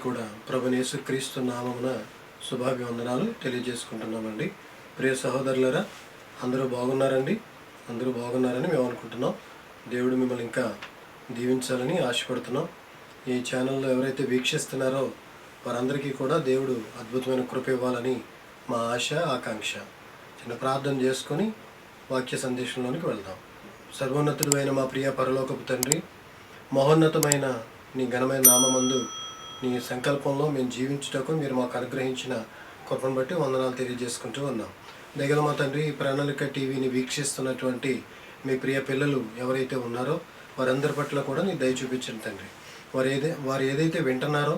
కూడా ప్రభువైన యేసుక్రీస్తు నామమున శుభాభివందనాలు తెలియజేసుకుంటున్నామండి. ప్రియ సహోదరులారా, అందరూ బాగున్నారండి. అందరూ బాగున్నారని మేము అనుకుంటున్నాం. దేవుడు మిమ్మల్ని ఇంకా దీవించాలని ఆశపడుతున్నాం. ఈ ఛానల్లో ఎవరైతే వీక్షిస్తున్నారో వారందరికీ కూడా దేవుడు అద్భుతమైన కృప ఇవ్వాలని మా ఆశ, ఆకాంక్ష. చిన్న ప్రార్థన చేసుకొని వాక్య సందేశంలోనికి వెళ్దాం. సర్వోన్నతుడు అయిన మా ప్రియ పరలోకపు తండ్రి, మహోన్నతమైన నీ ఘనమైన నామమందు నీ సంకల్పంలో మేము జీవించుటకు మీరు మాకు అనుగ్రహించిన కృపను బట్టి వందనాలు తెలియజేసుకుంటూ ఉన్నాం. దగ్గర మా తండ్రి, ఈ ప్రణాళిక టీవీని వీక్షిస్తున్నటువంటి మీ ప్రియ పిల్లలు ఎవరైతే ఉన్నారో వారందరి పట్ల కూడా నీ దయ చూపించండి తండ్రి. వారు ఏదైతే వింటున్నారో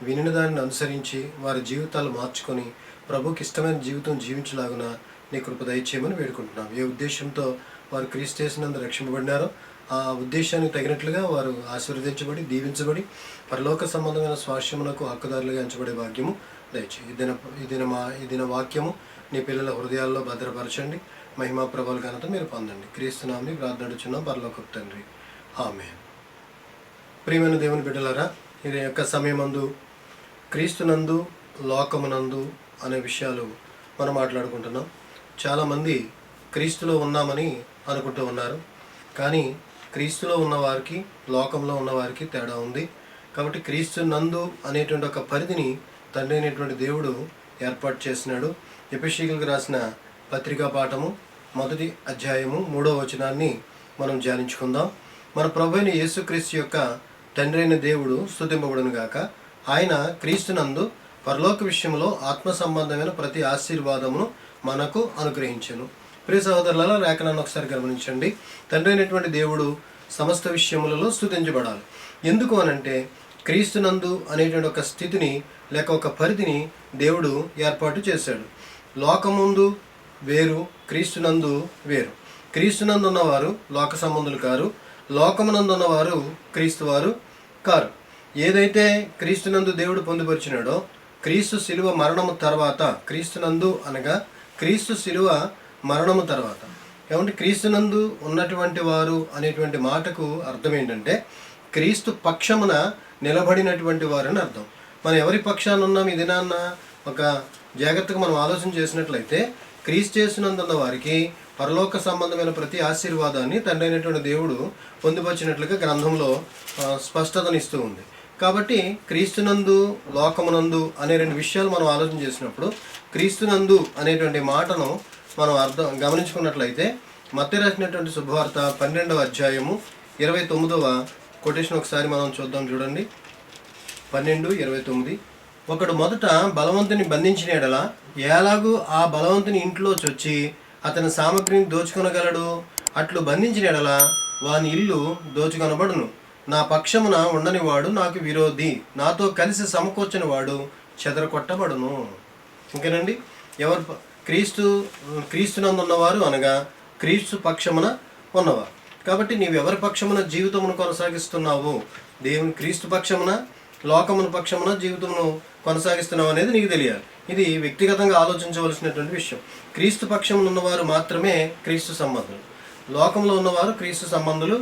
వినిన దానిని అనుసరించి వారి జీవితాలు మార్చుకొని ప్రభుకి ఇష్టమైన జీవితం జీవించలాగున నీ కృప దయచేయమని వేడుకుంటున్నాం. ఏ ఉద్దేశంతో వారు క్రీస్తు యేసునందు రక్షింపబడినారో ఆ ఉద్దేశానికి తగినట్లుగా వారు ఆశీర్వదించబడి, దీవించబడి పరలోక సంబంధమైన స్వాస్థ్యమునకు హక్కుదారులుగా ఎంచబడే భాగ్యము దయచేయి. ఈ దిన వాక్యము నీ పిల్లల హృదయాల్లో భద్రపరచండి. మహిమా ప్రభావ ఘనత మీరు పొందండి. క్రీస్తునామని ప్రార్థనడుచున్నాం పరలోకపు తండ్రి, ఆమేన్. ప్రియమైన దేవుని బిడ్డలారా, ఈ యొక్క సమయమందు క్రీస్తునందు, లోకమునందు అనే విషయాలు మనం మాట్లాడుకుంటున్నాం. చాలామంది క్రీస్తులో ఉన్నామని అనుకుంటూ ఉన్నారు, కానీ క్రీస్తులో ఉన్నవారికి, లోకంలో ఉన్నవారికి తేడా ఉంది. కాబట్టి క్రీస్తు నందు అనేటువంటి ఒక పరిధిని తండ్రి అయినటువంటి దేవుడు ఏర్పాటు చేసినాడు. ఎఫెసీయులకు రాసిన పత్రికా పాఠము 1వ అధ్యాయము 3వ వచనాన్ని మనం ధ్యానించుకుందాం. మన ప్రభువైన యేసుక్రీస్తు యొక్క తండ్రి అయిన దేవుడు స్తుతింపబడును గాక. ఆయన క్రీస్తునందు పరలోక విషయంలో ఆత్మ సంబంధమైన ప్రతి ఆశీర్వాదమును మనకు అనుగ్రహించెను. ప్రియ సహోదరులలో లేఖనాన్ని ఒకసారి గమనించండి. తండ్రి అయినటువంటి దేవుడు సమస్త విషయములలో స్తుతించబడాలి. ఎందుకు అనంటే క్రీస్తునందు అనేటువంటి ఒక స్థితిని లేక ఒక పరిధిని దేవుడు ఏర్పాటు చేశాడు. లోకముందు వేరు, క్రీస్తునందు వేరు. క్రీస్తునందు ఉన్నవారు లోక సంబంధులు కారు, లోకమునందు ఉన్నవారు క్రీస్తు వారు కారు. ఏదైతే క్రీస్తునందు దేవుడు పొందుపరిచినాడో క్రీస్తు శిలువ మరణము తర్వాత, క్రీస్తునందు అనగా క్రీస్తు శిలువ మరణము తర్వాత, ఏమంటే క్రీస్తునందు ఉన్నటువంటి వారు అనేటువంటి మాటకు అర్థం ఏంటంటే క్రీస్తు పక్షమున నిలబడినటువంటి వారని అర్థం. మనం ఎవరి పక్షాన ఉన్నాం ఈ దినాన్న ఒక జాగ్రత్తగా మనం ఆలోచన చేసినట్లయితే క్రీస్తు యేసునందున్న వారికి పరలోక సంబంధమైన ప్రతి ఆశీర్వాదాన్ని తండ్రి అయినటువంటి దేవుడు పొందుపరిచినట్లుగా గ్రంథంలో స్పష్టతనిస్తూ ఉంది. కాబట్టి క్రీస్తునందు, లోకమునందు అనే రెండు విషయాలు మనం ఆలోచన చేసినప్పుడు క్రీస్తునందు అనేటువంటి మాటను మనం గమనించుకున్నట్లయితే మత్తయి రాసినటువంటి శుభవార్త 12వ అధ్యాయము 29వ కొటేషన్ ఒకసారి మనం చూద్దాం. చూడండి, 12:29. ఒకడు మొదట బలవంతుని బంధించిన ఎడల ఎలాగూ ఆ బలవంతుని ఇంట్లో చొచ్చి అతని సామగ్రిని దోచుకొనగలడు. అట్లు బంధించిన ఎడల వాని ఇల్లు దోచుకొనబడును. నా పక్షమున ఉండని వాడు నాకు విరోధి, నాతో కలిసి సమకూర్చని వాడు చెదరకొట్టబడును. ఇంకేనండి, ఎవరు క్రీస్తునందు ఉన్నవారు అనగా క్రీస్తు పక్షమున ఉన్నవారు. కాబట్టి నీవు ఎవరి పక్షమున జీవితమును కొనసాగిస్తున్నావు, దేవుని క్రీస్తు పక్షమున, లోకమున పక్షమున జీవితమును కొనసాగిస్తున్నావు అనేది నీకు తెలియాలి. ఇది వ్యక్తిగతంగా ఆలోచించవలసినటువంటి విషయం. క్రీస్తు పక్షమున ఉన్నవారు మాత్రమే క్రీస్తు సంబంధులు, లోకంలో ఉన్నవారు క్రీస్తు సంబంధులు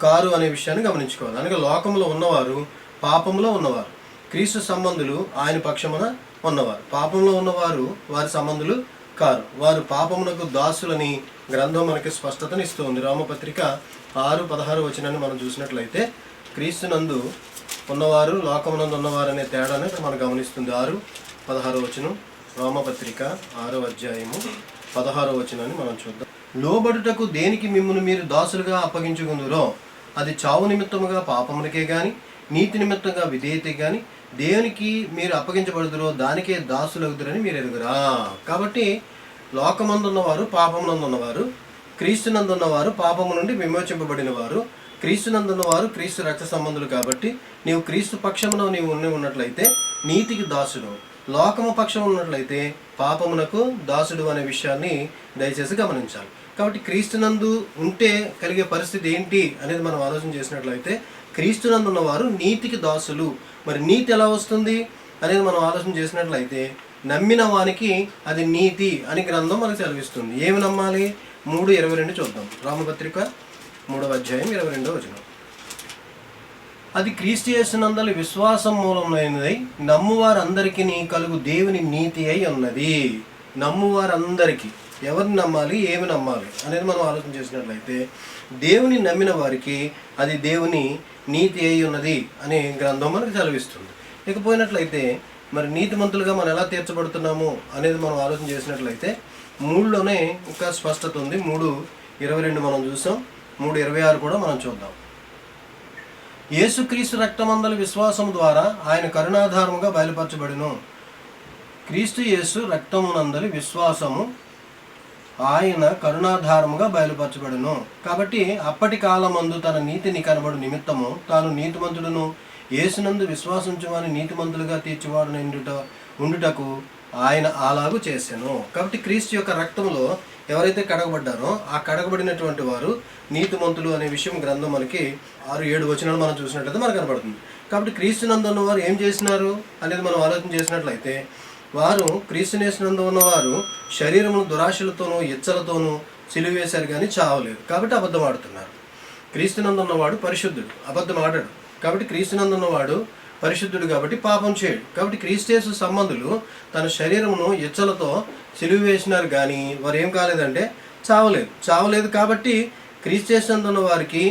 కారు అనే విషయాన్ని గమనించుకోవాలి. అనగా లోకంలో ఉన్నవారు పాపంలో ఉన్నవారు, క్రీస్తు సంబంధులు ఆయన పక్షమున ఉన్నవారు. పాపంలో ఉన్నవారు వారి సంబంధులు కారు, వారు పాపమునకు దాసులని గ్రంథం మనకి స్పష్టతనిస్తూ ఉంది. రోమపత్రిక 6:16 వచనాన్ని మనం చూసినట్లయితే క్రీస్తునందు ఉన్నవారు, లోకమునందు ఉన్నవారు అనే తేడాను ఇక్కడ మనం గమనిస్తుంది. 6:16 వచనం, రోమపత్రిక 6వ అధ్యాయము 16వ వచనాన్ని మనం చూద్దాం. లోబడుటకు దేనికి మిమ్మును మీరు దాసులుగా అప్పగించుకుందురో అది చావు నిమిత్తముగా పాపమునకే గాని, నీతి నిమిత్తంగా విధేయతే గాని దేవునికి మీరు అప్పగించబడుదురో దానికే దాసులవుదురని మీరు ఎరుగురా. కాబట్టి లోకమందున్నవారు, పాపమునందున్నవారు, క్రీస్తునందున్నవారు పాపము నుండి విమోచింపబడిన వారు, క్రీస్తునందున్నవారు క్రీస్తు రక్త సంబంధులు. కాబట్టి నీవు క్రీస్తు పక్షమున నీవు ఉన్నట్లయితే నీతికి దాసుడు, లోకము పక్షం ఉన్నట్లయితే పాపమునకు దాసుడు అనే విషయాన్ని దయచేసి గమనించాలి. కాబట్టి క్రీస్తునందు ఉంటే కలిగే పరిస్థితి ఏంటి అనేది మనం ఆలోచన చేసినట్లయితే క్రీస్తునందు ఉన్నవారు నీతికి దాసులు. మరి నీతి ఎలా వస్తుంది అనేది మనం ఆలోచన చేసినట్లయితే నమ్మిన వానికి అది నీతి అని గ్రంథం మనకు సెలవిస్తుంది. ఏమి నమ్మాలి? 3:22 చూద్దాం. రామపత్రిక 3వ అధ్యాయం 22వ వచనం. అది క్రీస్తు యేసునందలి విశ్వాసం మూలమైనదై నమ్మువారందరికీ కలుగు దేవుని నీతి అయి ఉన్నది. నమ్మువారందరికీ ఎవరిని నమ్మాలి, ఏమి నమ్మాలి అనేది మనం ఆలోచన చేసినట్లయితే దేవుని నమ్మిన వారికి అది దేవుని నీతి అయి ఉన్నది అనే గ్రంథం మనకు సెలవిస్తుంది. ఇకపోయినట్లయితే మరి నీతిమంతులుగా మనం ఎలా తీర్చబడుతున్నాము అనేది మనం ఆలోచన చేసినట్లయితే 3లోనే ఇంకా స్పష్టత ఉంది. 3:22 మనం చూసాం, 3:26 కూడా మనం చూద్దాం. యేసుక్రీస్తు రక్తమందలి విశ్వాసం ద్వారా ఆయన కరుణాధారముగా బయలుపరచబడిను. క్రీస్తు యేసు రక్తమునందలి విశ్వాసము ఆయన కరుణాధారముగా బయలుపరచబడును. కాబట్టి అప్పటి కాలమందు తన నీతిని కనబడు నిమిత్తము తాను నీతిమంతుడును యేసునందు విశ్వాసించువాని నీతిమంతులుగా తీర్చివాడు ఉండుటకు ఆయన అలాగూ చేశాను. కాబట్టి క్రీస్తు యొక్క రక్తంలో ఎవరైతే కడగబడ్డారో ఆ కడగబడినటువంటి వారు నీతిమంతులు అనే విషయం గ్రంథం మనకి 6-7 వచనాలు మనం చూసినట్లయితే మనకు కనబడుతుంది. కాబట్టి క్రీస్తునందు ఉన్నవారు ఏం చేసినారు అనేది మనం ఆలోచన చేసినట్లయితే వారు క్రీస్తునేసినందు ఉన్నవారు శరీరమును దురాశలతోనూ ఇచ్చలతోనూ సిలువేశారు కానీ చావలేదు. కాబట్టి అబద్ధం ఆడుతున్నారు. క్రీస్తునందు ఉన్నవాడు పరిశుద్ధుడు, అబద్ధం ఆడాడు. కాబట్టి క్రీస్తునందు ఉన్నవాడు పరిశుద్ధుడు కాబట్టి పాపం చేయడు. కాబట్టి క్రీస్తు సంబంధులు తన శరీరమును ఇచ్చలతో సిలువ వేసినారు కానీ వారు ఏం కాలేదంటే చావలేదు. కాబట్టి క్రీస్తు ఉన్న వారికి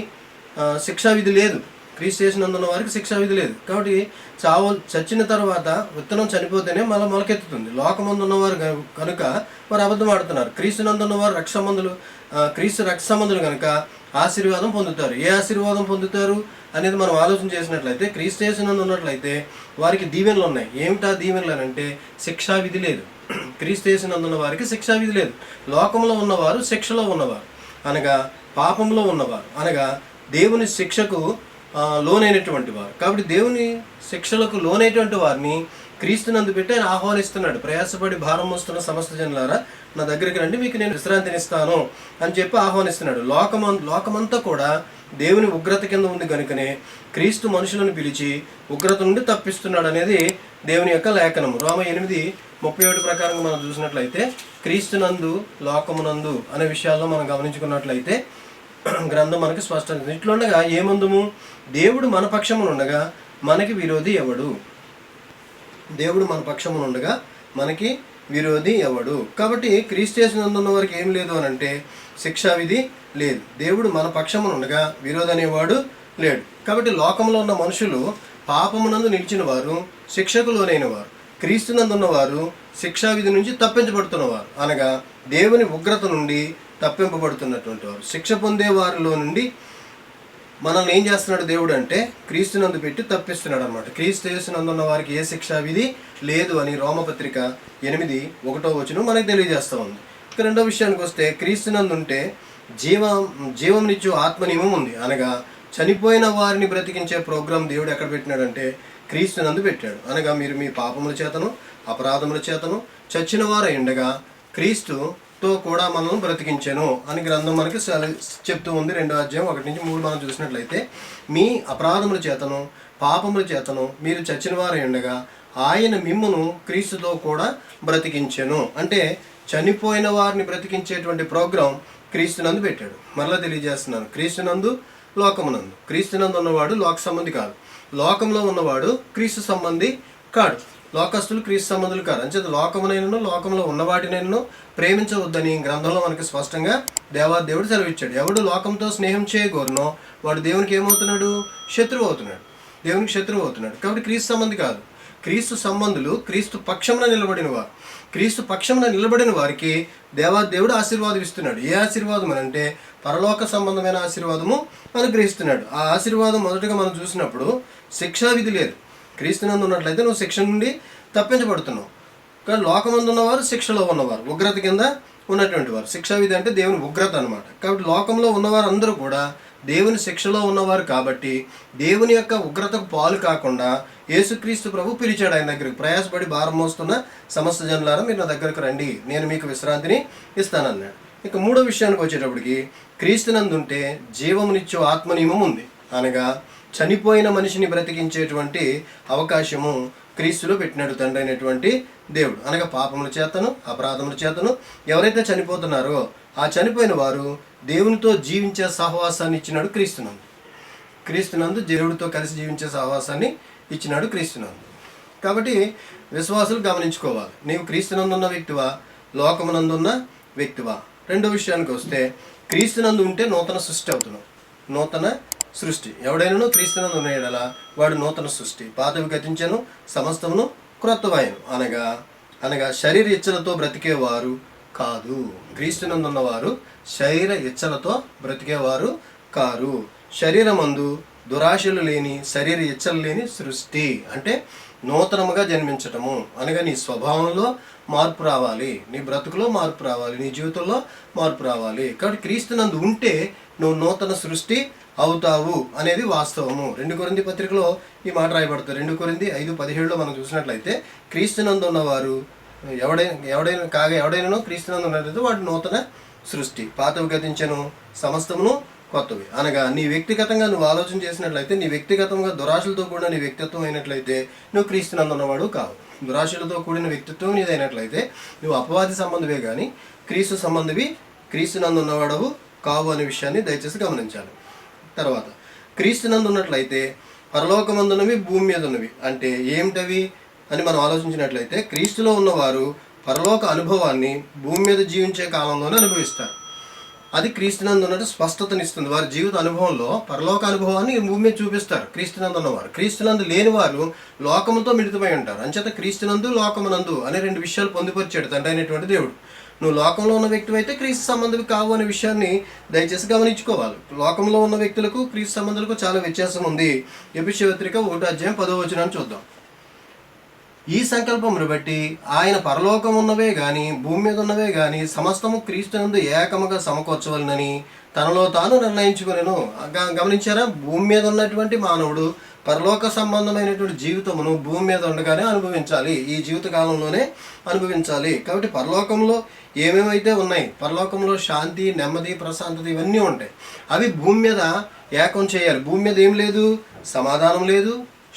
శిక్షా విధి లేదు. క్రీస్తు ఉన్న వారికి శిక్షా విధి లేదు. కాబట్టి చచ్చిన తర్వాత విత్తనం చనిపోతేనే మళ్ళీ మొలకెత్తుతుంది. లోకమందు ఉన్నవారు కనుక వారు అబద్ధం ఆడుతున్నారు. క్రీస్తునందున్నవారు క్రీస్తు రక్త సంబంధులు కనుక ఆశీర్వాదం పొందుతారు. ఏ ఆశీర్వాదం పొందుతారు అనేది మనం ఆలోచన చేసినట్లయితే క్రీస్తు యేసునందు ఉన్నట్లయితే వారికి దీవెనలు ఉన్నాయి. ఏమిటా దీవెనలు అంటే శిక్షా విధి లేదు. క్రీస్తు యేసునందు ఉన్న వారికి శిక్షా విధి లేదు. లోకంలో ఉన్నవారు శిక్షలో ఉన్నవారు, అనగా పాపంలో ఉన్నవారు, అనగా దేవుని శిక్షకు లోనైనటువంటి వారు. కాబట్టి దేవుని శిక్షలకు లోనైనటువంటి వారిని క్రీస్తునందు పెట్టి ఆయన ఆహ్వానిస్తున్నాడు. ప్రయాసపడి భారం మోస్తున్న సమస్త జనులారా నా దగ్గరికి రండి, మీకు నేను విశ్రాంతినిస్తాను అని చెప్పి ఆహ్వానిస్తున్నాడు. లోకమంతా కూడా దేవుని ఉగ్రత కింద ఉంది కనుకనే క్రీస్తు మనుషులను పిలిచి ఉగ్రత నుండి తప్పిస్తున్నాడు అనేది దేవుని యొక్క లేఖనం. రోమ 8:31 ప్రకారంగా మనం చూసినట్లయితే క్రీస్తునందు లోకమునందు అనే విషయాల్లో మనం గమనించుకున్నట్లయితే గ్రంథం మనకి స్పష్టంగా ఇట్లుండగా ఏమందుము దేవుడు మన పక్షమునుండగా మనకి విరోధి ఎవడు? దేవుడు మన పక్షమునుండగా మనకి విరోధి ఎవడు? కాబట్టి క్రీస్తు యేసునందున్న వారికి ఏం లేదు అని అంటే శిక్షా విధి లేదు. దేవుడు మన పక్షమునుండగా విరోధి అనేవాడు లేడు. కాబట్టి లోకంలో ఉన్న మనుషులు పాపమునందు నిలిచిన వారు, శిక్షకు లోనైన వారు. క్రీస్తునందున్న వారు శిక్షా విధి నుంచి తప్పించబడుతున్నవారు, అనగా దేవుని ఉగ్రత నుండి తప్పింపబడుతున్నటువంటి వారు. శిక్ష పొందే వారిలో నుండి మనల్ని ఏం చేస్తున్నాడు దేవుడు అంటే క్రీస్తునందు పెట్టి తప్పిస్తున్నాడు అనమాట. క్రీస్తు యేసునందున్న వారికి ఏ శిక్షా విధి లేదు అని రోమపత్రిక 8:1 మనకు తెలియజేస్తూ ఉంది. ఇక రెండో విషయానికి వస్తే క్రీస్తునందు ఉంటే జీవంనిచ్చు ఆత్మ నియమం ఉంది, అనగా చనిపోయిన వారిని బ్రతికించే ప్రోగ్రాం దేవుడు ఎక్కడ పెట్టినాడంటే క్రీస్తునందు పెట్టాడు. అనగా మీరు మీ పాపముల చేతను అపరాధముల చేతను చచ్చిన వారై ఉండగా క్రీస్తుతో కూడా మనం బ్రతికించాను అని గ్రంథం మనకి చెప్తూ ఉంది. 2వ అధ్యాయం 1-3 మనం చూసినట్లయితే మీ అపరాధముల చేతను పాపముల చేతను మీరు చచ్చిన వారై ఉండగా ఆయన మిమ్మును క్రీస్తుతో కూడా బ్రతికించెను. అంటే చనిపోయిన వారిని బ్రతికించేటువంటి ప్రోగ్రాం క్రీస్తునందు పెట్టాడు. మరలా తెలియజేస్తున్నాను, క్రీస్తునందు లోకమునందు. క్రీస్తునందు ఉన్నవాడు లోక సంబంధి కాదు, లోకంలో ఉన్నవాడు క్రీస్తు సంబంధి కాడు. లోకస్తులు క్రీస్తు సంబంధులు కాదు. అంచేత లోకమునైనను లోకంలో ఉన్నవాటినైనను ప్రేమించవద్దని గ్రంథంలో మనకి స్పష్టంగా దేవుడు సెలవిచ్చాడు. ఎవడు లోకంతో స్నేహం చేయగోరునో వాడు దేవునికి ఏమవుతున్నాడు? శత్రువు అవుతున్నాడు, దేవునికి శత్రువు అవుతున్నాడు. కాబట్టి క్రీస్తు సంబంధి కాదు. క్రీస్తు సంబంధులు క్రీస్తు పక్షమున నిలబడిన వారు. క్రీస్తు పక్షమున నిలబడిన వారికి దేవుడు ఆశీర్వాదం ఇస్తున్నాడు. ఏ ఆశీర్వాదం అని అంటే పరలోక సంబంధమైన ఆశీర్వాదము అనుగ్రహిస్తున్నాడు. ఆ ఆశీర్వాదం మొదటగా మనం చూసినప్పుడు శిక్షా విధి లేదు. క్రీస్తునందు ఉన్నట్లయితే నువ్వు శిక్ష నుండి తప్పించబడుతున్నావు. కానీ లోకమందు ఉన్నవారు శిక్షలో ఉన్నవారు, ఉగ్రత కింద ఉన్నటువంటి వారు. శిక్షా విధి అంటే దేవుని ఉగ్రత అనమాట. కాబట్టి లోకంలో ఉన్నవారు అందరూ కూడా దేవుని శిక్షలో ఉన్నవారు కాబట్టి దేవుని యొక్క ఉగ్రతకు పాలు కాకుండా యేసుక్రీస్తు ప్రభు పిలిచాడు ఆయన దగ్గరికి. ప్రయాసపడి భారం మోస్తున్న సమస్త జనులారా మీరు నా దగ్గరకు రండి, నేను మీకు విశ్రాంతిని ఇస్తానన్నాడు. ఇక మూడో విషయానికి వచ్చేటప్పటికి క్రీస్తునందుంటే జీవమునిచ్చు ఆత్మ నియమం ఉంది, అనగా చనిపోయిన మనిషిని బ్రతికించేటువంటి అవకాశము క్రీస్తులో పెట్టినాడు తండ్రి అయినటువంటి దేవుడు. అనగా పాపముల చేతను అపరాధముల చేతను ఎవరైతే చనిపోతున్నారో ఆ చనిపోయిన వారు దేవునితో జీవించే సహవాసాన్ని ఇచ్చినాడు క్రీస్తునందు. క్రీస్తునందు దేవుడితో కలిసి జీవించే సహవాసాన్ని ఇచ్చినాడు క్రీస్తునందు. కాబట్టి విశ్వాసులు గమనించుకోవాలి, నీవు క్రీస్తునందున్న వ్యక్తివా, లోకమునందున్న వ్యక్తివా. రెండో విషయానికి వస్తే, క్రీస్తునందు ఉంటే నూతన సృష్టి అవుతున్నావు. నూతన సృష్టి ఎవడైనా క్రీస్తునందు ఉన్నాయడలా వాడు నూతన సృష్టి. పాతవి గతించెను, సమస్తమును క్రొత్తవాయను. అనగా అనగా శరీర ఇచ్చలతో బ్రతికేవారు కాదు. క్రీస్తునందున్నవారు శరీర ఇచ్చలతో బ్రతికేవారు కారు. శరీరమందు దురాశలు లేని, శరీర ఇచ్చలు లేని సృష్టి అంటే నూతనముగా జన్మించటము. అనగా నీ స్వభావంలో మార్పు రావాలి, నీ బ్రతుకులో మార్పు రావాలి, నీ జీవితంలో మార్పు రావాలి. కాబట్టి క్రీస్తునందు ఉంటే నువ్వు నూతన సృష్టి అవుతావు అనేది వాస్తవము. 2 కొరింథీ పత్రికలో ఈ మాట రాయబడుతుంది. 2 కొరింథీ 5:17 మనం చూసినట్లయితే, క్రీస్తునందు ఉన్నవారు ఎవడైనా క్రీస్తునందు ఉన్నట్లయితే వాడు నూతన సృష్టి. పాతవి గతించెను, సమస్తమును కొత్తవి. అనగా నీ వ్యక్తిగతంగా నువ్వు ఆలోచన చేసినట్లయితే, నీ వ్యక్తిగతంగా దురాశలతో కూడిన నీ వ్యక్తిత్వం అయినట్లయితే నువ్వు క్రీస్తునందు ఉన్నవాడు కావు. దురాశలతో కూడిన వ్యక్తిత్వం నీదైనట్లయితే నువ్వు అపవాది సంబంధివే కానీ క్రీస్తు సంబంధివి, క్రీస్తునందు ఉన్నవాడవు కావు అనే విషయాన్ని దయచేసి గమనించాలి. తర్వాత, క్రీస్తునందు ఉన్నట్లయితే పరలోకమందున్నవి, భూమి మీద ఉన్నవి అంటే ఏమిటవి అని మనం ఆలోచించినట్లయితే, క్రీస్తులో ఉన్నవారు పరలోక అనుభవాన్ని భూమి మీద జీవించే కాలంలోనే అనుభవిస్తారు. అది క్రీస్తునందు ఉన్నట్టు స్పష్టతనిస్తుంది. వారి జీవిత అనుభవంలో పరలోక అనుభవాన్ని భూమి మీద చూపిస్తారు క్రీస్తునందు ఉన్నవారు. క్రీస్తునందు లేని వారు లోకముతో మిళితమై ఉంటారు. అంచేత క్రీస్తునందు, లోకమునందు అనే 2 విషయాలు పొందుపరిచాడు తండ్రి అయినటువంటి దేవుడు. నువ్వు లోకంలో ఉన్న వ్యక్తి అయితే క్రీస్తు సంబంధివి కావు అనే విషయాన్ని దయచేసి గమనించుకోవాలి. లోకంలో ఉన్న వ్యక్తులకు క్రీస్తు సంబంధులకు చాలా వ్యత్యాసం ఉంది. ఎఫెసీయుల పత్రిక 1:10 చూద్దాం. ఈ సంకల్పమును బట్టి ఆయన పరలోకం ఉన్నవే గాని భూమి మీద ఉన్నవే గాని సమస్తము క్రీస్తునందు ఏకముగా సమకూర్చవలనని తనలో తాను నిర్ణయించుకునేను. గమనించారా? భూమి మీద ఉన్నటువంటి మానవుడు పరలోక సంబంధమైనటువంటి జీవితమును భూమి మీద ఉండగానే అనుభవించాలి, ఈ జీవిత కాలంలోనే అనుభవించాలి. కాబట్టి పరలోకంలో ఏమేమైతే ఉన్నాయి, పరలోకంలో శాంతి, నెమ్మది, ప్రశాంతత ఇవన్నీ ఉంటాయి. అవి భూమి మీద ఏకం చేయాలి. భూమి మీద ఏం లేదు, సమాధానం లేదు,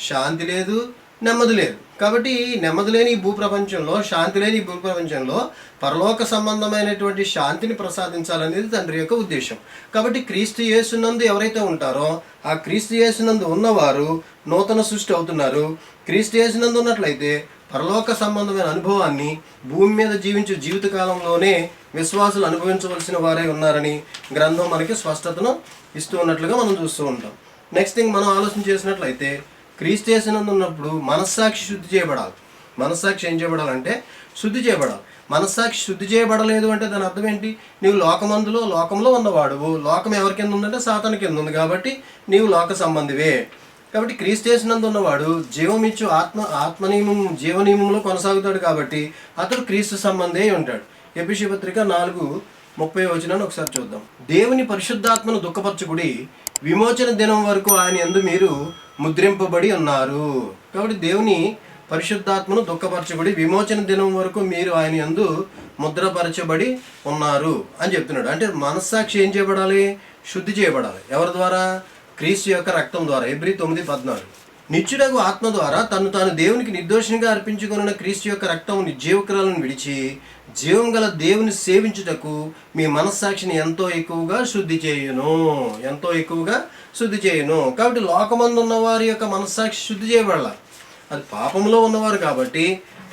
శాంతి లేదు, నెమ్మది లేదు. కాబట్టి నెమ్మది లేని ఈ భూప్రపంచంలో, శాంతి లేని ఈ భూప్రపంచంలో పరలోక సంబంధమైనటువంటి శాంతిని ప్రసాదించాలనేది తండ్రి యొక్క ఉద్దేశం. కాబట్టి క్రీస్తు యేసునందు ఎవరైతే ఉంటారో ఆ క్రీస్తు యేసునందు ఉన్నవారు నూతన సృష్టి అవుతున్నారు. క్రీస్తు యేసునందు ఉన్నట్లయితే పరలోక సంబంధమైన అనుభవాన్ని భూమి మీద జీవించే జీవితకాలంలోనే విశ్వాసులు అనుభవించవలసిన వారే ఉన్నారని గ్రంథం మనకి స్పష్టతను ఇస్తూ ఉన్నట్లుగా మనం చూస్తూ ఉంటాం. నెక్స్ట్ థింగ్ మనం ఆలోచన చేసినట్లయితే, క్రీస్తు యేసునందు ఉన్నప్పుడు మనస్సాక్షి శుద్ధి చేయబడాలి. మనస్సాక్షి ఏం చేయబడాలంటే శుద్ధి చేయబడాలి. మనస్సాక్షి శుద్ధి చేయబడలేదు అంటే దాని అర్థం ఏంటి? నీవు లోకంలో ఉన్నవాడువు. లోకం ఎవరి కింద ఉందంటే సాతాను కింద ఉంది. కాబట్టి నీవు లోక సంబంధివే. కాబట్టి క్రీస్తు యేసునందు ఉన్నవాడు జీవమిచ్చు ఆత్మనియమం జీవనియమంలో కొనసాగుతాడు. కాబట్టి అతడు క్రీస్తు సంబంధే ఉంటాడు. ఎఫెసీయుల పత్రిక 4:30 ఒకసారి చూద్దాం. దేవుని పరిశుద్ధాత్మను దుఃఖపరచుకుడి, విమోచన దినం వరకు ఆయన యందు మీరు ముద్రింపబడి ఉన్నారు. కాబట్టి దేవుని పరిశుద్ధాత్మను దుఃఖపరచబడి విమోచన దినం వరకు మీరు ఆయన యందు ముద్రపరచబడి ఉన్నారు అని చెప్తున్నాడు. అంటే మనస్సాక్షి ఏం చేయబడాలి? శుద్ధి చేయబడాలి. ఎవరి ద్వారా? క్రీస్తు యొక్క రక్తం ద్వారా. హెబ్రీ 9:14. నిత్యుడగు ఆత్మ ద్వారా తను తాను దేవునికి నిర్దోషినిగా అర్పించుకున్న క్రీస్తు యొక్క రక్తం జీవక్రియలను విడిచి జీవం గల దేవుని సేవించుటకు మీ మనస్సాక్షిని ఎంతో ఎక్కువగా శుద్ధి చేయును. కాబట్టి లోకమందు ఉన్న వారి యొక్క మనస్సాక్షి శుద్ధి చేయబడాలి. అది పాపంలో ఉన్నవారు కాబట్టి,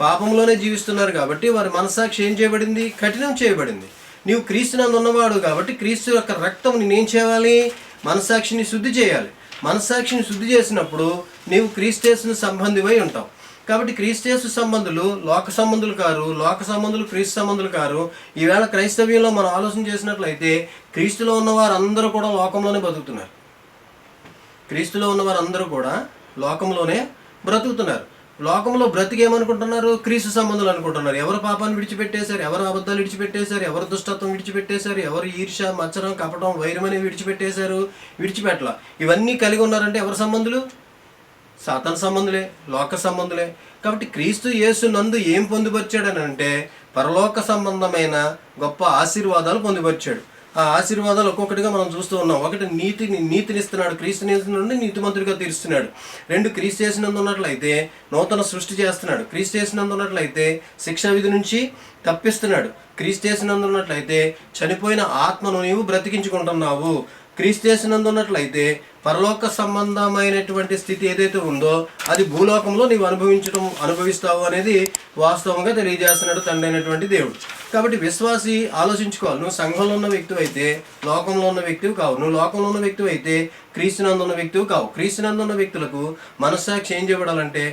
పాపంలోనే జీవిస్తున్నారు కాబట్టి వారి మనస్సాక్షి ఏం చేయబడింది? కఠినం చేయబడింది. నీవు క్రీస్తునందు ఉన్నవాడు కాబట్టి క్రీస్తు యొక్క రక్తం నేనేం చేయాలి? మనస్సాక్షిని శుద్ధి చేయాలి. మనస్సాక్షిని శుద్ధి చేసినప్పుడు నీవు క్రీస్తుయేసు సంబంధివై ఉంటావు. కాబట్టి క్రీస్తుయేసు సంబంధులు లోక సంబంధులు కారు, లోక సంబంధులు క్రీస్తు సంబంధులు కారు. ఈవేళ క్రైస్తవ్యంలో మనం ఆలోచన చేసినట్లయితే క్రీస్తులో ఉన్న వారందరూ కూడా లోకంలోనే బతుకుతున్నారు. క్రీస్తులో ఉన్న వారందరూ కూడా లోకంలోనే బ్రతుకుతున్నారు. లోకంలో బ్రతికేమనుకుంటున్నారు? క్రీస్తు సంబంధులు అనుకుంటున్నారు. ఎవరు పాపాన్ని విడిచిపెట్టేశారు, ఎవరు అబద్ధాలు విడిచిపెట్టేశారు, ఎవరు దుష్టత్వం విడిచిపెట్టేశారు, ఎవరు ఈర్ష్య, మత్సరం, కపటం, వైరమని విడిచిపెట్టేశారు, విడిచిపెట్టల. ఇవన్నీ కలిగి ఉన్నారంటే ఎవరి సంబంధులు? సాతాను సంబంధులే, లోక సంబంధులే. కాబట్టి క్రీస్తు యేసు నందు ఏం పొందుపరిచాడని అంటే పరలోక సంబంధమైన గొప్ప ఆశీర్వాదాలు పొందుపరిచాడు. ఆ ఆశీర్వాదాలు ఒక్కొక్కటిగా మనం చూస్తూ ఉన్నాం. ఒకటి నీతినిస్తున్నాడు, క్రీస్తు నుండి నీతిమంతుడిగా తీరుస్తున్నాడు. 2 క్రీస్తు యేసునందు ఉన్నట్లయితే నూతన సృష్టి చేస్తున్నాడు. క్రీస్తు యేసునందు ఉన్నట్లయితే శిక్షా విధి నుంచి తప్పిస్తున్నాడు. క్రీస్తు యేసునందు ఉన్నట్లయితే చనిపోయిన ఆత్మను నీవు బ్రతికించుకుంటున్నావు. క్రీస్తు యేసునందు ఉన్నట్లయితే పరలోక సంబంధమైనటువంటి స్థితి ఏదైతే ఉందో అది భూలోకంలో నీవు అనుభవిస్తావు అనేది వాస్తవంగా తెలియజేస్తున్నాడు తండ్రి అయినటువంటి దేవుడు. కాబట్టి విశ్వాసి ఆలోచించుకోవాలి. నువ్వు సంఘంలో ఉన్న వ్యక్తి అయితే లోకంలో ఉన్న వ్యక్తివి కావు. నువ్వు లోకంలో ఉన్న వ్యక్తి అయితే క్రీస్తునందు ఉన్న వ్యక్తివి కావు. క్రీస్తునందు ఉన్న వ్యక్తులకు మనస్సాక్షి ఏం చేయబడాలంటే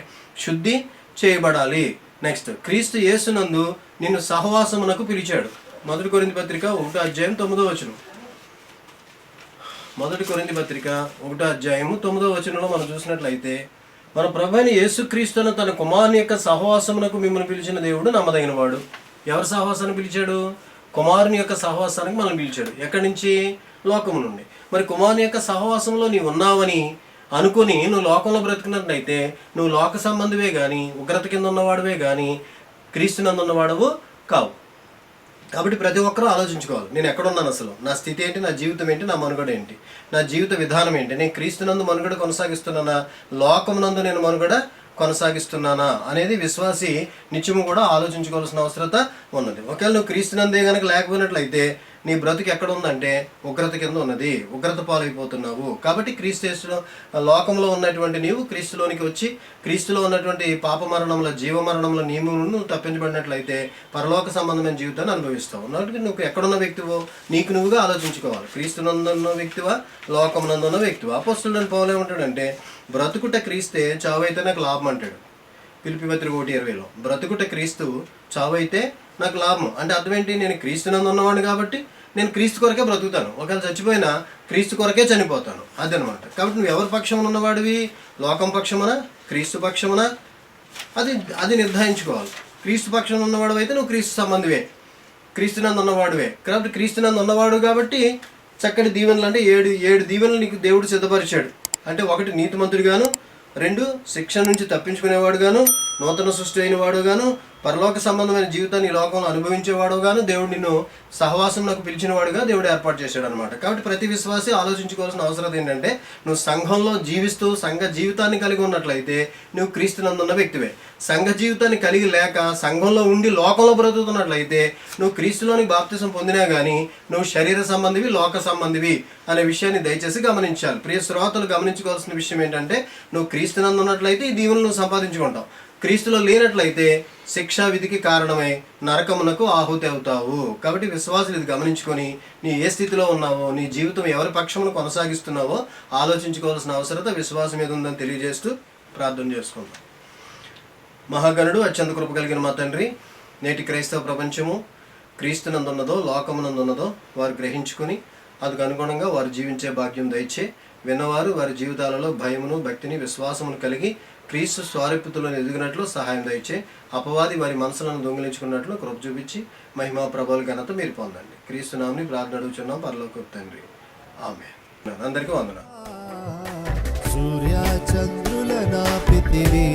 శుద్ధి చేయబడాలి. నెక్స్ట్, క్రీస్తు యేసునందు నిన్ను సహవాసమునకు పిలిచాడు. 1 కొరింథీ పత్రిక 1:9. 1 కొరింథీ పత్రిక 1:9 మనం చూసినట్లయితే, మన ప్రభువైన యేసుక్రీస్తును తన కుమారుని యొక్క సహవాసమునకు మిమ్మల్ని పిలిచిన దేవుడు నమ్మదగిన వాడు. ఎవరి సహవాసాన్ని పిలిచాడు? కుమారుని యొక్క సహవాసానికి మనం పిలిచాడు. ఎక్కడి నుంచి? లోకము నుండి. మరి కుమారుని యొక్క సహవాసంలో నీవు ఉన్నావని అనుకుని నువ్వు లోకంలో బ్రతికినట్లయితే నువ్వు లోక సంబంధివే కానీ ఉగ్రత కింద ఉన్నవాడువే కానీ క్రీస్తునందు ఉన్నవాడవు కావు. కాబట్టి ప్రతి ఒక్కరూ ఆలోచించుకోవాలి, నేను ఎక్కడున్నాను, అసలు నా స్థితి ఏంటి, నా జీవితం ఏంటి, నా మనుగడ ఏంటి, నా జీవిత విధానం ఏంటి, నేను క్రీస్తునందు మనుగడ కొనసాగిస్తున్నానా, లోకమునందు నేను మనుగడ కొనసాగిస్తున్నానా అనేది విశ్వాసి నిత్యము కూడా ఆలోచించుకోవాల్సిన అవసరత ఉన్నది. ఒకవేళ నువ్వు క్రీస్తునందే కనుక లేకపోయినట్లయితే నీ బ్రతుకు ఎక్కడ ఉందంటే ఉగ్రత కింద ఉన్నది, ఉగ్రత పాలైపోతున్నావు. కాబట్టి క్రీస్తు లోకంలో ఉన్నటువంటి నీవు క్రీస్తులోనికి వచ్చి క్రీస్తులో ఉన్నటువంటి పాప మరణంలో జీవమరణంలో నియమములను తప్పించబడినట్లయితే పరలోక సంబంధమైన జీవితాన్ని అనుభవిస్తావు. కాబట్టి నువ్వు ఎక్కడున్న వ్యక్తివో నీకు నువ్వుగా ఆలోచించుకోవాలి. క్రీస్తునందున్న వ్యక్తివా, లోకమునందున్న వ్యక్తివా? అపోస్తలుడైన పౌలు ఏమంటాడంటే, బ్రతుకుట క్రీస్తే, చావైతే నాకు లాభం అంటాడు. ఫిలిప్పీ పత్రిక 1:20. బ్రతుకుట క్రీస్తు, చావైతే నాకు లాభం. అంటే అర్థం ఏంటి? నేను క్రీస్తునందు ఉన్నవాడిని కాబట్టి నేను క్రీస్తు కొరకే బ్రతుకుతాను. ఒకవేళ చచ్చిపోయినా క్రీస్తు కొరకే చనిపోతాను. అదనమాట. కాబట్టి నువ్వు ఎవరి పక్షమున ఉన్నవాడివి? లోకం పక్షమున, క్రీస్తు పక్షమున? అది నిర్ధారించుకోవాలి. క్రీస్తు పక్షం ఉన్నవాడు అయితే నువ్వు క్రీస్తు సంబంధివే, క్రీస్తునందు ఉన్నవాడువే. కాబట్టి క్రీస్తునందు ఉన్నవాడు కాబట్టి చక్కటి దీవెనలు, అంటే 7 దీవెనలు నీకు దేవుడు సిద్ధపరిచాడు. అంటే 1 నీతిమంతుడిగాను, 2 శిక్ష నుంచి తప్పించుకునేవాడు గాను, నూతన సృష్టి అయిన వాడు గాను, పరలోక సంబంధమైన జీవితాన్ని ఈ లోకంలో అనుభవించేవాడు గాను దేవుడు నిన్ను సహవాసం నాకు పిలిచిన వాడుగా దేవుడు ఏర్పాటు చేశాడు అనమాట. కాబట్టి ప్రతి విశ్వాసి ఆలోచించుకోవాల్సిన అవసరం ఏంటంటే, నువ్వు సంఘంలో జీవిస్తూ సంఘ జీవితాన్ని కలిగి ఉన్నట్లయితే నువ్వు క్రీస్తునందున్న వ్యక్తివే. సంఘ జీవితాన్ని కలిగి లేక సంఘంలో ఉండి లోకంలో బ్రతుకుతున్నట్లయితే నువ్వు క్రీస్తులోని బాప్తిసం పొందినా కానీ నువ్వు శరీర సంబంధివి, లోక సంబంధివి అనే విషయాన్ని దయచేసి గమనించాలి. ప్రియ శ్రోతలు గమనించుకోవాల్సిన విషయం ఏంటంటే, నువ్వు క్రీస్తునందు ఉన్నట్లయితే ఈ దీవులను నువ్వు సంపాదించుకుంటావు. క్రీస్తులో లేనట్లయితే శిక్షా విధికి కారణమై నరకమునకు ఆహుతి అవుతావు. కాబట్టి విశ్వాసులు ఇది గమనించుకొని నీ ఏ స్థితిలో ఉన్నావో, నీ జీవితం ఎవరి పక్షమును కొనసాగిస్తున్నావో ఆలోచించుకోవాల్సిన అవసరత విశ్వాసం మీద ఉందని తెలియజేస్తూ ప్రార్థన చేసుకుందాం. మహాగణుడు, అత్యంత కృప కలిగిన మా తండ్రి, నేటి క్రైస్తవ ప్రపంచము క్రీస్తునందున్నదో లోకమునందున్నదో వారు గ్రహించుకుని అందుకు అనుగుణంగా వారు జీవించే భాగ్యం దయచే. విన్నవారు వారి జీవితాలలో భయమును, భక్తిని, విశ్వాసమును కలిగి క్రీస్తు స్వారూప్యతలో ఎదిగినట్లు సహాయం దయచే. అపవాది వారి మనసులను దొంగిలించుకున్నట్లు కృప చూపించి మహిమా ప్రభావాల ఘనత మీరు పొందండి. క్రీస్తు నామమున ప్రార్థన అడుగుచున్నాం పరలోకపు తండ్రి, ఆమేన్. అందరికీ వందనాలు. సూర్య చంద్రుల నా పితివి